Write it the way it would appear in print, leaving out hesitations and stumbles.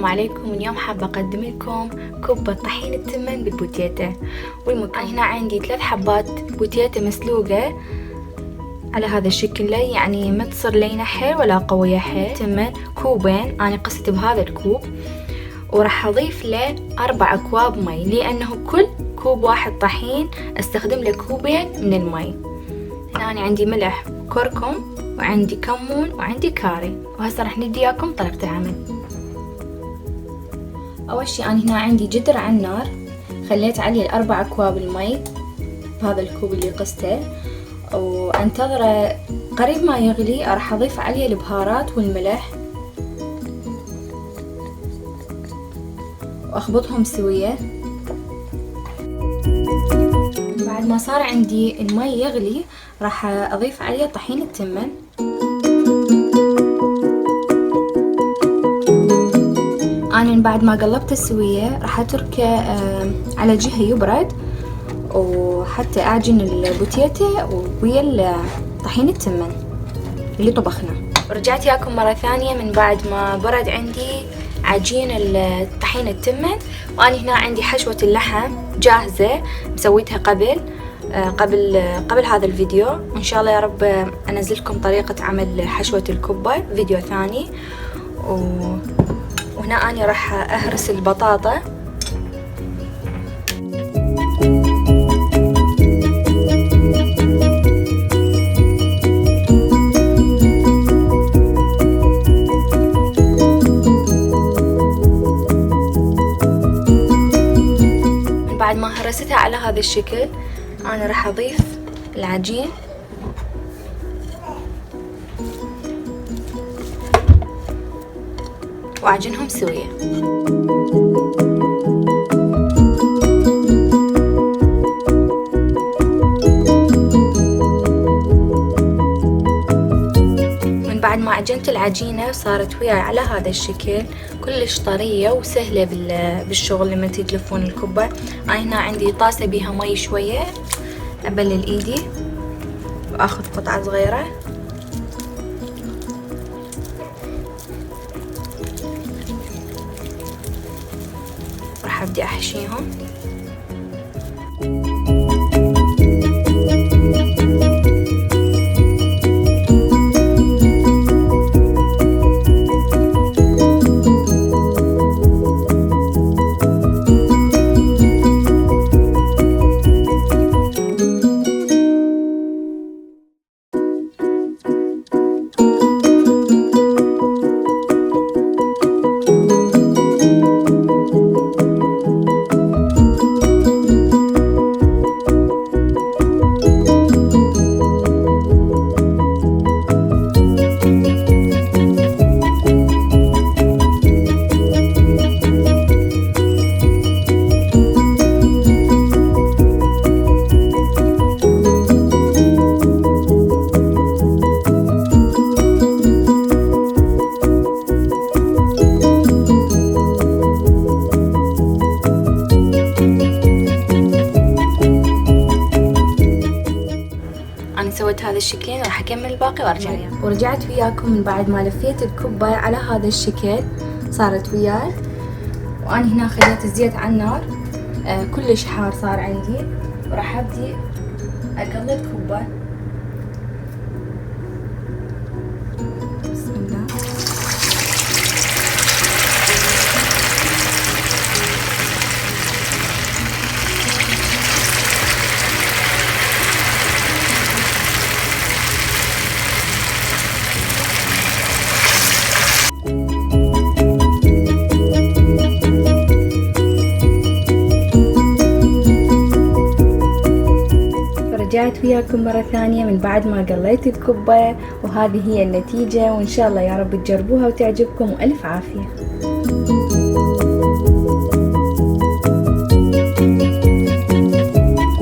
عليكم. اليوم حابة أقدم لكم كوب طحين التمن بالبوتيتا. والمكون هنا عندي 3 حبات بوتيتا مسلوقة على هذا الشكل، يعني ما تصير لينة حيل ولا قوية حيل. تمن كوبين أنا قست بهذا الكوب، وراح أضيف له 4 أكواب مي، لأنه كل كوب واحد طحين استخدم له كوبين من المي. هنا أنا عندي ملح وكركم وعندي كمون وعندي كاري، وهسه راح ندي إياكم طريقة العمل. أول شي أنا هنا عندي جدر على النار، خليت عليه 4 أكواب المي بهذا الكوب اللي قسته، وانتظره قريب ما يغلي. راح أضيف عليه البهارات والملح وأخبطهم سوية. بعد ما صار عندي المي يغلي راح أضيف عليه طحين التمن. أنا من بعد ما قلبت السوية راح أتركه على جهة يبرد، وحتى أعجن البوتيتا ويا طحين التمن اللي طبخنا. رجعت ياكم مرة ثانية من بعد ما برد عندي عجين الطحين التمن، وأنا هنا عندي حشوة اللحم جاهزة مسويتها قبل هذا الفيديو. إن شاء الله يا رب أنزلكم طريقة عمل حشوة الكبة فيديو ثاني. وهنا أنا راح أهرس البطاطا. بعد ما هرستها على هذا الشكل أنا راح أضيف العجين وأعجنهم سوية. من بعد ما عجنت العجينة وصارت وياي على هذا الشكل كلش طرية وسهلة بالشغل لما تلفون الكبة. أنا هنا عندي طاسة بيها مي شوية، أبلل إيدي وأخذ قطعة صغيرة راح أبدأ أحشيهم. سويت هذا الشكلين راح أكمل الباقي وأرجع لكم. ورجعت وياكم من بعد ما لفيت الكبة على هذا الشكل صارت وياي. وأنا هنا خليت الزيت على النار كلش حار صار عندي، وراح أبدي أقلب كبة. بسم الله. رجعت وياكم مرة ثانية من بعد ما قليت الكبة، وهذه هي النتيجة، وإن شاء الله يا رب تجربوها وتعجبكم، وألف عافية.